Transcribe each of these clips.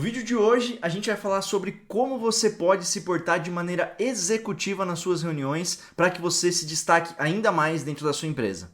No vídeo de hoje, a gente vai falar sobre como você pode se portar de maneira executiva nas suas reuniões para que você se destaque ainda mais dentro da sua empresa.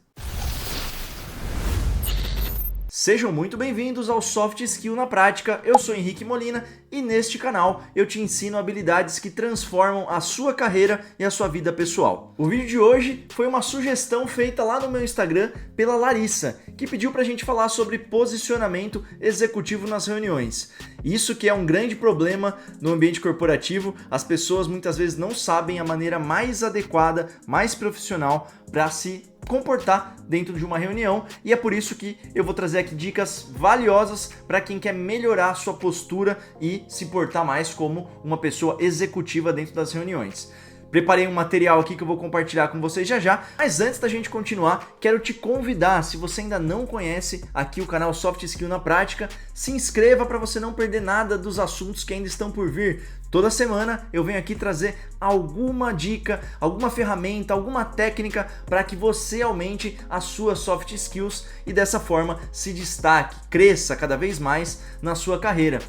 Sejam muito bem-vindos ao Soft Skill na Prática. Eu sou Henrique Molina e neste canal eu te ensino habilidades que transformam a sua carreira e a sua vida pessoal. O vídeo de hoje foi uma sugestão feita lá no meu Instagram pela Larissa, que pediu pra gente falar sobre posicionamento executivo nas reuniões. Isso que é um grande problema no ambiente corporativo, as pessoas muitas vezes não sabem a maneira mais adequada, mais profissional para se comportar dentro de uma reunião, e é por isso que eu vou trazer aqui dicas valiosas para quem quer melhorar a sua postura e se portar mais como uma pessoa executiva dentro das reuniões. Preparei um material aqui que eu vou compartilhar com vocês já, mas antes da gente continuar, quero te convidar, se você ainda não conhece aqui o canal Soft Skill na Prática, se inscreva para você não perder nada dos assuntos que ainda estão por vir. Toda semana eu venho aqui trazer alguma dica, alguma ferramenta, alguma técnica para que você aumente as suas soft skills e dessa forma se destaque, cresça cada vez mais na sua carreira.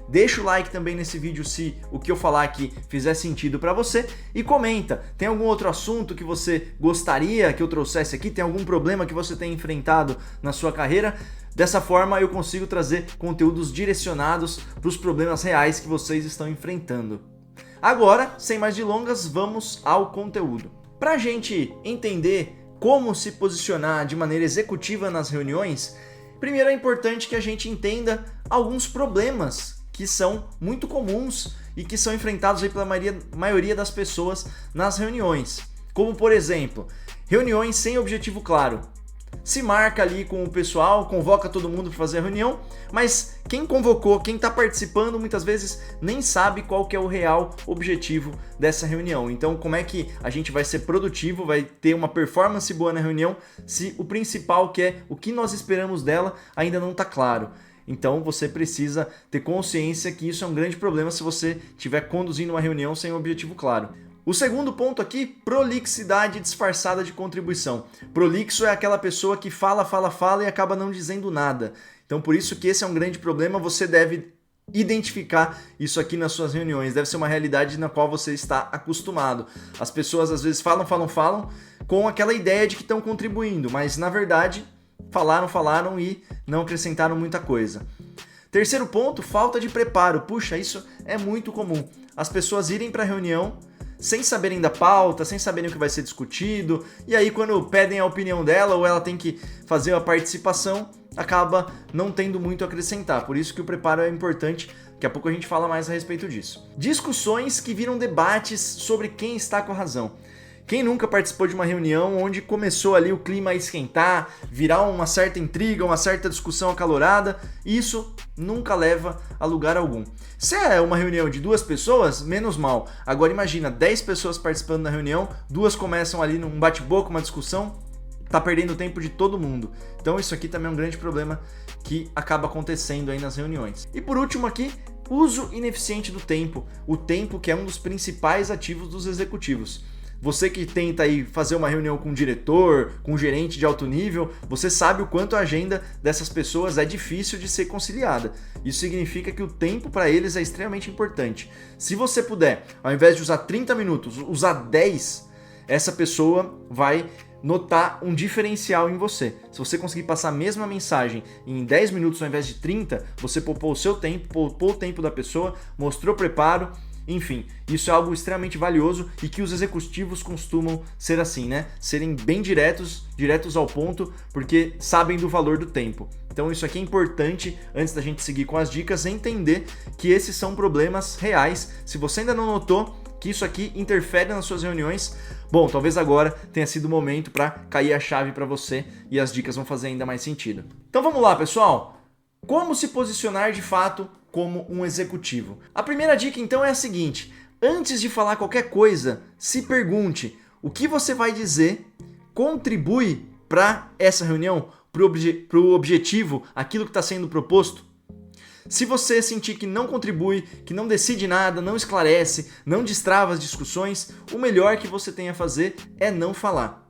Deixa o like também nesse vídeo se o que eu falar aqui fizer sentido para você e comenta. Tem algum outro assunto que você gostaria que eu trouxesse aqui? Tem algum problema que você tem enfrentado na sua carreira? Dessa forma eu consigo trazer conteúdos direcionados para os problemas reais que vocês estão enfrentando. Agora, sem mais delongas, vamos ao conteúdo. Para a gente entender como se posicionar de maneira executiva nas reuniões, primeiro é importante que a gente entenda alguns problemas que são muito comuns e que são enfrentados aí pela maioria das pessoas nas reuniões. Como, por exemplo, reuniões sem objetivo claro. Se marca ali com o pessoal, convoca todo mundo para fazer a reunião, mas quem convocou, quem está participando, muitas vezes nem sabe qual que é o real objetivo dessa reunião. Então, como é que a gente vai ser produtivo, vai ter uma performance boa na reunião, se o principal, que é o que nós esperamos dela, ainda não está claro? Então você precisa ter consciência que isso é um grande problema se você estiver conduzindo uma reunião sem um objetivo claro. O segundo ponto aqui, prolixidade disfarçada de contribuição. Prolixo é aquela pessoa que fala e acaba não dizendo nada. Então por isso que esse é um grande problema, você deve identificar isso aqui nas suas reuniões. Deve ser uma realidade na qual você está acostumado. As pessoas às vezes falam com aquela ideia de que estão contribuindo, mas na verdade falaram e não acrescentaram muita coisa. Terceiro ponto, falta de preparo. Puxa, isso é muito comum. As pessoas irem para a reunião sem saberem da pauta, sem saberem o que vai ser discutido, e aí quando pedem a opinião dela ou ela tem que fazer a participação, acaba não tendo muito a acrescentar. Por isso que o preparo é importante. Daqui a pouco a gente fala mais a respeito disso. Discussões que viram debates sobre quem está com a razão. Quem nunca participou de uma reunião onde começou ali o clima a esquentar, virar uma certa intriga, uma certa discussão acalorada? Isso nunca leva a lugar algum. Se é uma reunião de 2 pessoas, menos mal. Agora imagina, 10 pessoas participando da reunião, 2 começam ali num bate-boca, uma discussão, tá perdendo o tempo de todo mundo. Então isso aqui também é um grande problema que acaba acontecendo aí nas reuniões. E por último aqui, uso ineficiente do tempo. O tempo que é um dos principais ativos dos executivos. Você que tenta aí fazer uma reunião com um diretor, com um gerente de alto nível, você sabe o quanto a agenda dessas pessoas é difícil de ser conciliada. Isso significa que o tempo para eles é extremamente importante. Se você puder, ao invés de usar 30 minutos, usar 10, essa pessoa vai notar um diferencial em você. Se você conseguir passar a mesma mensagem em 10 minutos ao invés de 30, você poupou o seu tempo, poupou o tempo da pessoa, mostrou preparo. Enfim, isso é algo extremamente valioso e que os executivos costumam ser assim, né? Serem bem diretos ao ponto, porque sabem do valor do tempo. Então isso aqui é importante, antes da gente seguir com as dicas, entender que esses são problemas reais. Se você ainda não notou que isso aqui interfere nas suas reuniões, bom, talvez agora tenha sido o momento para cair a chave para você e as dicas vão fazer ainda mais sentido. Então vamos lá, pessoal! Como se posicionar de fato como um executivo? A primeira dica então é a seguinte: antes de falar qualquer coisa, se pergunte o que você vai dizer contribui para essa reunião, para o objetivo, aquilo que está sendo proposto. Se você sentir que não contribui, que não decide nada, não esclarece, não destrava as discussões, o melhor que você tem a fazer é não falar.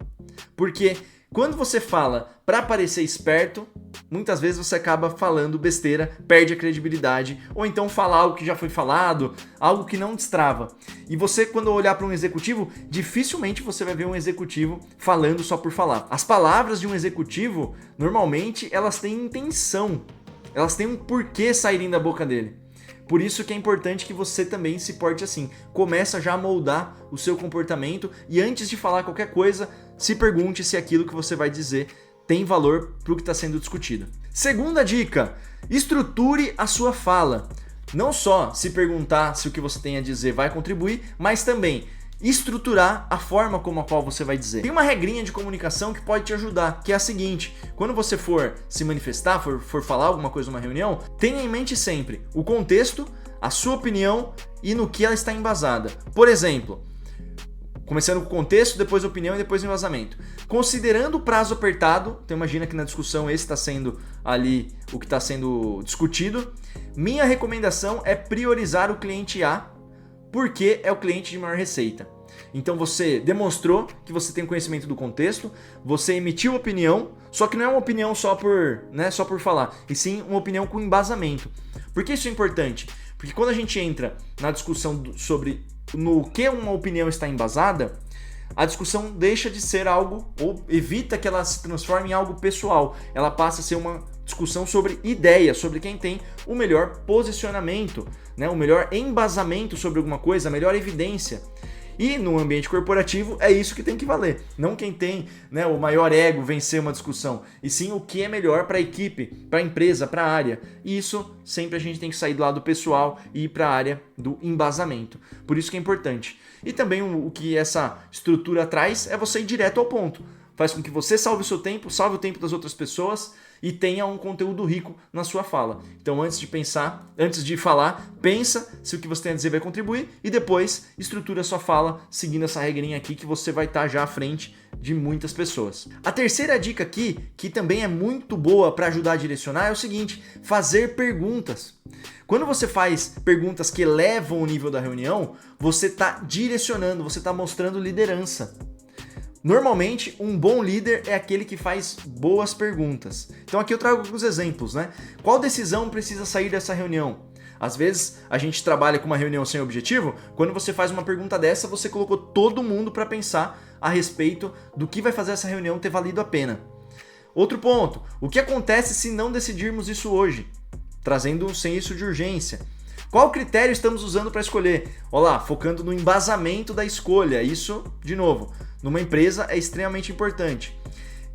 Porque Quando você fala para parecer esperto, muitas vezes você acaba falando besteira, perde a credibilidade, ou então fala algo que já foi falado, algo que não destrava. E você, quando olhar para um executivo, dificilmente você vai ver um executivo falando só por falar. As palavras de um executivo, normalmente, elas têm intenção, elas têm um porquê saírem da boca dele. Por isso que é importante que você também se porte assim. Começa já a moldar o seu comportamento e antes de falar qualquer coisa, se pergunte se aquilo que você vai dizer tem valor para o que está sendo discutido. Segunda dica, estruture a sua fala. Não só se perguntar se o que você tem a dizer vai contribuir, mas também estruturar a forma como a qual você vai dizer. Tem uma regrinha de comunicação que pode te ajudar, que é a seguinte: quando você for se manifestar, for falar alguma coisa numa reunião, tenha em mente sempre o contexto, a sua opinião e no que ela está embasada. Por exemplo, começando com o contexto, depois a opinião e depois o embasamento. Considerando o prazo apertado, então imagina que na discussão esse está sendo ali o que está sendo discutido, minha recomendação é priorizar o cliente A, porque é o cliente de maior receita. Então você demonstrou que você tem conhecimento do contexto, você emitiu opinião, só que não é uma opinião só por falar, e sim uma opinião com embasamento. Por que isso é importante? Porque quando a gente entra na discussão sobre no que uma opinião está embasada, a discussão deixa de ser algo, ou evita que ela se transforme em algo pessoal. Ela passa a ser uma discussão sobre ideias, sobre quem tem o melhor posicionamento, né? O melhor embasamento sobre alguma coisa, a melhor evidência. E no ambiente corporativo é isso que tem que valer. Não quem tem, né, o maior ego vencer uma discussão, e sim o que é melhor para a equipe, para a empresa, para a área. E isso sempre a gente tem que sair do lado pessoal e ir para a área do embasamento. Por isso que é importante. E também o que essa estrutura traz é você ir direto ao ponto. Faz com que você salve o seu tempo, salve o tempo das outras pessoas e tenha um conteúdo rico na sua fala. Então, antes de falar, pensa se o que você tem a dizer vai contribuir e depois estrutura a sua fala seguindo essa regrinha aqui que você vai estar já à frente de muitas pessoas. A terceira dica aqui, que também é muito boa para ajudar a direcionar, é o seguinte: fazer perguntas. Quando você faz perguntas que elevam o nível da reunião, você está direcionando, você está mostrando liderança. Normalmente, um bom líder é aquele que faz boas perguntas. Então aqui eu trago alguns exemplos, né? Qual decisão precisa sair dessa reunião? Às vezes, a gente trabalha com uma reunião sem objetivo, quando você faz uma pergunta dessa, você colocou todo mundo para pensar a respeito do que vai fazer essa reunião ter valido a pena. Outro ponto, o que acontece se não decidirmos isso hoje? Trazendo um senso de urgência. Qual critério estamos usando para escolher? Olá, focando no embasamento da escolha. Isso, de novo, numa empresa é extremamente importante.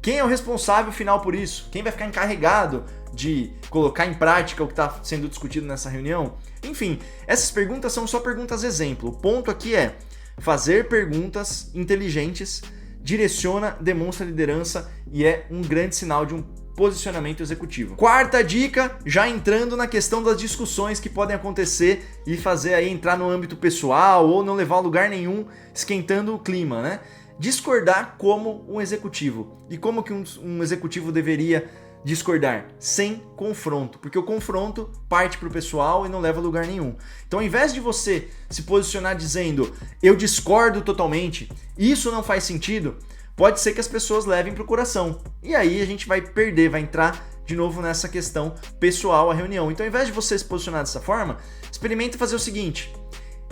Quem é o responsável final por isso? Quem vai ficar encarregado de colocar em prática o que está sendo discutido nessa reunião? Enfim, essas perguntas são só perguntas exemplo. O ponto aqui é fazer perguntas inteligentes, direciona, demonstra liderança e é um grande sinal de um posicionamento executivo. Quarta dica, já entrando na questão das discussões que podem acontecer e fazer aí entrar no âmbito pessoal ou não levar a lugar nenhum, esquentando o clima, né? Discordar como um executivo. E como que um executivo deveria discordar? Sem confronto, porque o confronto parte para o pessoal e não leva a lugar nenhum. Então, ao invés de você se posicionar dizendo eu discordo totalmente, isso não faz sentido, pode ser que as pessoas levem para o coração. E aí a gente vai perder, vai entrar de novo nessa questão pessoal, a reunião. Então, ao invés de você se posicionar dessa forma, experimente fazer o seguinte: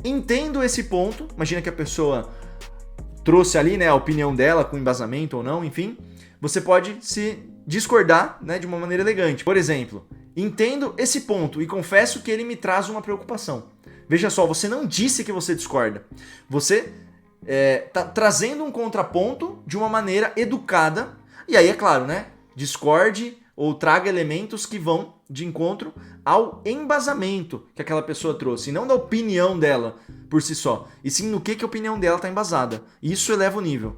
entendo esse ponto, imagina que a pessoa trouxe ali, né, a opinião dela com embasamento ou não, enfim, você pode se discordar, né, de uma maneira elegante. Por exemplo, entendo esse ponto e confesso que ele me traz uma preocupação. Veja só, você não disse que você discorda. Você tá trazendo um contraponto de uma maneira educada. E aí, é claro, né, discorde ou traga elementos que vão de encontro ao embasamento que aquela pessoa trouxe, e não da opinião dela por si só, e sim no que a opinião dela está embasada. Isso eleva o nível.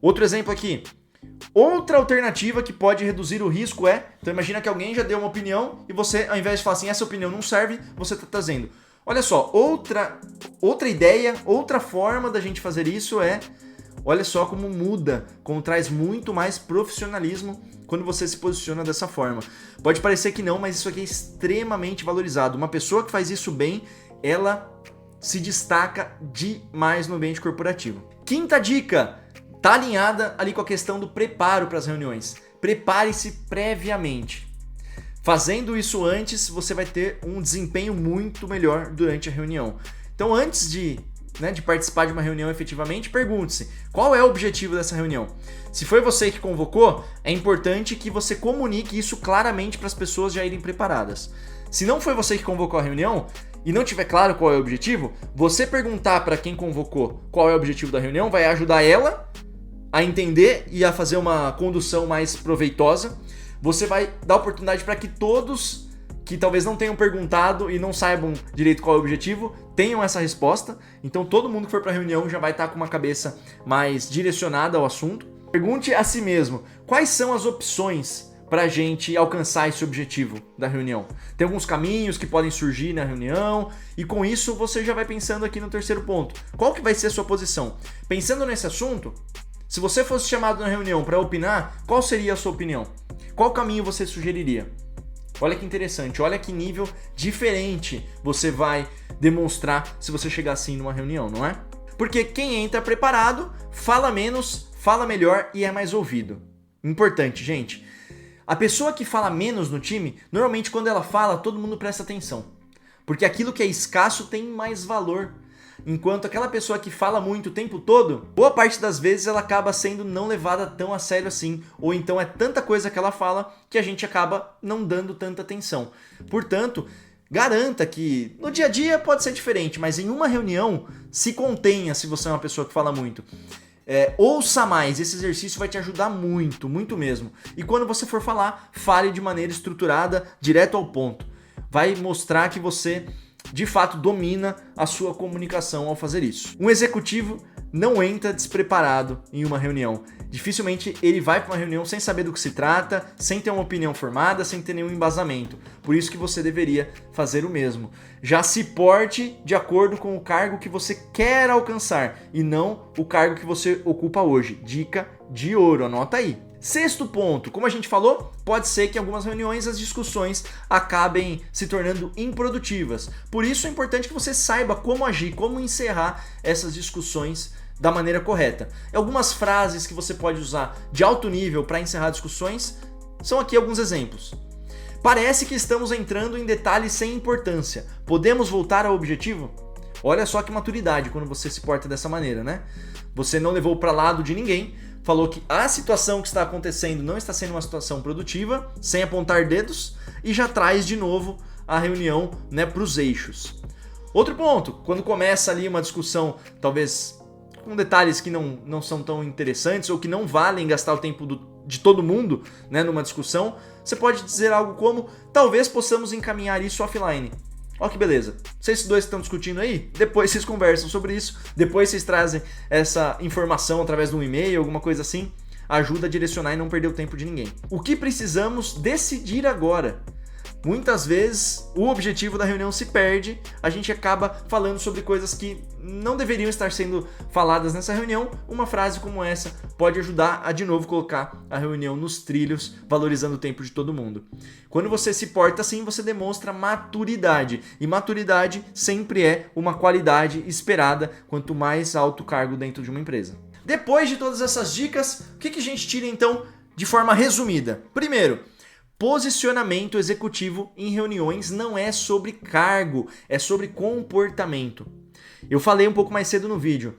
Outro exemplo aqui. Outra alternativa que pode reduzir o risco é, então imagina que alguém já deu uma opinião e você, ao invés de falar assim, essa opinião não serve, você está trazendo. Olha só, outra ideia, outra forma da gente fazer isso é, olha só como muda, como traz muito mais profissionalismo quando você se posiciona dessa forma. Pode parecer que não, mas isso aqui é extremamente valorizado. Uma pessoa que faz isso bem, ela se destaca demais no ambiente corporativo. Quinta dica, tá alinhada ali com a questão do preparo para as reuniões. Prepare-se previamente. Fazendo isso antes, você vai ter um desempenho muito melhor durante a reunião. Então, antes de participar de uma reunião efetivamente, pergunte-se qual é o objetivo dessa reunião. Se foi você que convocou, é importante que você comunique isso claramente para as pessoas já irem preparadas. Se não foi você que convocou a reunião e não tiver claro qual é o objetivo, você perguntar para quem convocou qual é o objetivo da reunião vai ajudar ela a entender e a fazer uma condução mais proveitosa. Você vai dar oportunidade para que todos que talvez não tenham perguntado e não saibam direito qual é o objetivo, tenham essa resposta. Então todo mundo que for para a reunião já vai estar com uma cabeça mais direcionada ao assunto. Pergunte a si mesmo, quais são as opções para a gente alcançar esse objetivo da reunião? Tem alguns caminhos que podem surgir na reunião e com isso você já vai pensando aqui no terceiro ponto. Qual que vai ser a sua posição? Pensando nesse assunto, se você fosse chamado na reunião para opinar, qual seria a sua opinião? Qual caminho você sugeriria? Olha que interessante, olha que nível diferente você vai demonstrar se você chegar assim numa reunião, não é? Porque quem entra preparado, fala menos, fala melhor e é mais ouvido. Importante, gente. A pessoa que fala menos no time, normalmente quando ela fala, todo mundo presta atenção. Porque aquilo que é escasso tem mais valor. Enquanto aquela pessoa que fala muito o tempo todo, boa parte das vezes ela acaba sendo não levada tão a sério assim, ou então é tanta coisa que ela fala que a gente acaba não dando tanta atenção. Portanto, garanta que no dia a dia pode ser diferente, mas em uma reunião se contenha se você é uma pessoa que fala muito. Ouça mais, esse exercício vai te ajudar muito, muito mesmo. E quando você for falar, fale de maneira estruturada, direto ao ponto. Vai mostrar que você de fato domina a sua comunicação ao fazer isso. Um executivo não entra despreparado em uma reunião. Dificilmente ele vai para uma reunião sem saber do que se trata, sem ter uma opinião formada, sem ter nenhum embasamento. Por isso que você deveria fazer o mesmo. Já se porte de acordo com o cargo que você quer alcançar e não o cargo que você ocupa hoje. Dica de ouro, anota aí. Sexto ponto, como a gente falou, pode ser que em algumas reuniões as discussões acabem se tornando improdutivas. Por isso é importante que você saiba como agir, como encerrar essas discussões da maneira correta. Algumas frases que você pode usar de alto nível para encerrar discussões são aqui alguns exemplos. Parece que estamos entrando em detalhes sem importância. Podemos voltar ao objetivo? Olha só que maturidade quando você se porta dessa maneira, né? Você não levou para lado de ninguém, falou que a situação que está acontecendo não está sendo uma situação produtiva, sem apontar dedos, e já traz de novo a reunião, para os eixos. Outro ponto, quando começa ali uma discussão, talvez com detalhes que não são tão interessantes ou que não valem gastar o tempo de todo mundo, numa discussão, você pode dizer algo como, talvez possamos encaminhar isso offline. Ó que beleza, vocês dois que estão discutindo aí, depois vocês conversam sobre isso, depois vocês trazem essa informação através de um e-mail, alguma coisa assim, ajuda a direcionar e não perder o tempo de ninguém. O que precisamos decidir agora? Muitas vezes o objetivo da reunião se perde, a gente acaba falando sobre coisas que não deveriam estar sendo faladas nessa reunião. Uma frase como essa pode ajudar a de novo colocar a reunião nos trilhos, valorizando o tempo de todo mundo. Quando você se porta assim, você demonstra maturidade, e maturidade sempre é uma qualidade esperada quanto mais alto o cargo dentro de uma empresa. Depois de todas essas dicas, o que a gente tira então de forma resumida? Primeiro, posicionamento executivo em reuniões não é sobre cargo, é sobre comportamento. Eu falei um pouco mais cedo no vídeo.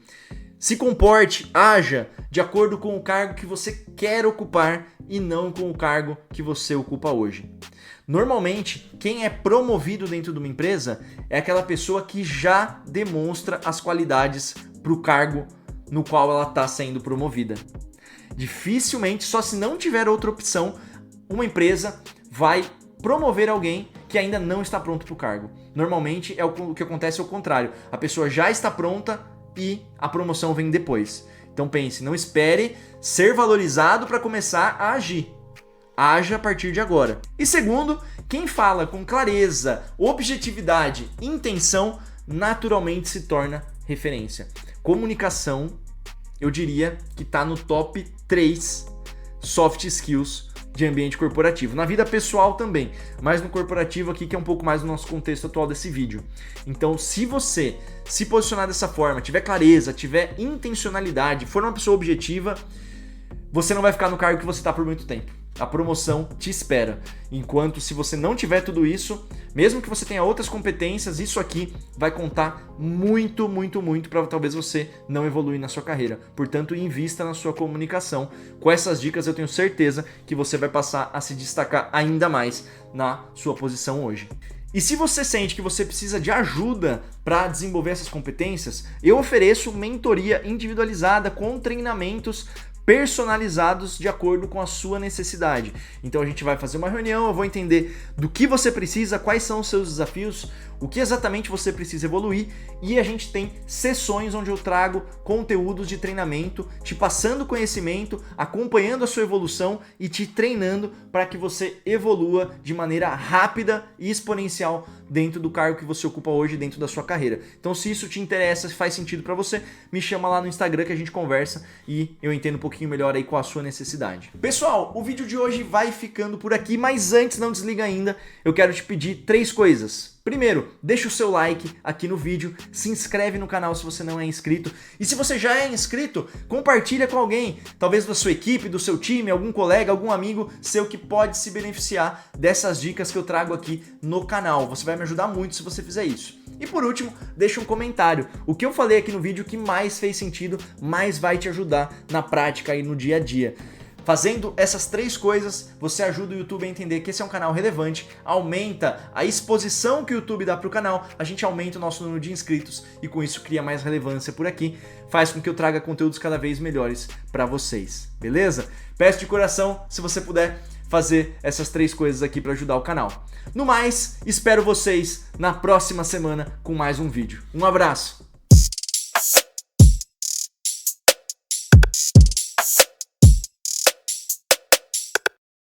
Se comporte, haja de acordo com o cargo que você quer ocupar e não com o cargo que você ocupa hoje. Normalmente, quem é promovido dentro de uma empresa é aquela pessoa que já demonstra as qualidades para o cargo no qual ela está sendo promovida. Dificilmente, só se não tiver outra opção, uma empresa vai promover alguém que ainda não está pronto para o cargo. Normalmente o que acontece é o contrário. A pessoa já está pronta e a promoção vem depois. Então pense, não espere ser valorizado para começar a agir. Haja a partir de agora. E segundo, quem fala com clareza, objetividade, intenção, naturalmente se torna referência. Comunicação, eu diria que está no top 3 soft skills de ambiente corporativo. Na vida pessoal também, mas no corporativo aqui que é um pouco mais do nosso contexto atual desse vídeo. Então, se você se posicionar dessa forma, tiver clareza, tiver intencionalidade, for uma pessoa objetiva, você não vai ficar no cargo que você está por muito tempo. A promoção te espera. Enquanto se você não tiver tudo isso, mesmo que você tenha outras competências, isso aqui vai contar muito, muito, muito para talvez você não evoluir na sua carreira. Portanto, invista na sua comunicação. Com essas dicas eu tenho certeza que você vai passar a se destacar ainda mais na sua posição hoje. E se você sente que você precisa de ajuda para desenvolver essas competências, eu ofereço mentoria individualizada com treinamentos personalizados de acordo com a sua necessidade. Então a gente vai fazer uma reunião, eu vou entender do que você precisa, quais são os seus desafios, o que exatamente você precisa evoluir, e a gente tem sessões onde eu trago conteúdos de treinamento, te passando conhecimento, acompanhando a sua evolução e te treinando para que você evolua de maneira rápida e exponencial dentro do cargo que você ocupa hoje, dentro da sua carreira. Então, se isso te interessa, se faz sentido para você, me chama lá no Instagram que a gente conversa e eu entendo um pouquinho melhor aí qual a sua necessidade. Pessoal, o vídeo de hoje vai ficando por aqui, mas antes, não desliga ainda, eu quero te pedir 3 coisas. Primeiro, deixa o seu like aqui no vídeo, se inscreve no canal se você não é inscrito, e se você já é inscrito, compartilha com alguém, talvez da sua equipe, do seu time, algum colega, algum amigo seu que pode se beneficiar dessas dicas que eu trago aqui no canal. Você vai me ajudar muito se você fizer isso. E por último, deixa um comentário. O que eu falei aqui no vídeo que mais fez sentido, mais vai te ajudar na prática e no dia a dia. Fazendo essas 3 coisas, você ajuda o YouTube a entender que esse é um canal relevante, aumenta a exposição que o YouTube dá para o canal, a gente aumenta o nosso número de inscritos e com isso cria mais relevância por aqui, faz com que eu traga conteúdos cada vez melhores para vocês, beleza? Peço de coração, se você puder, fazer essas 3 coisas aqui para ajudar o canal. No mais, espero vocês na próxima semana com mais um vídeo. Um abraço!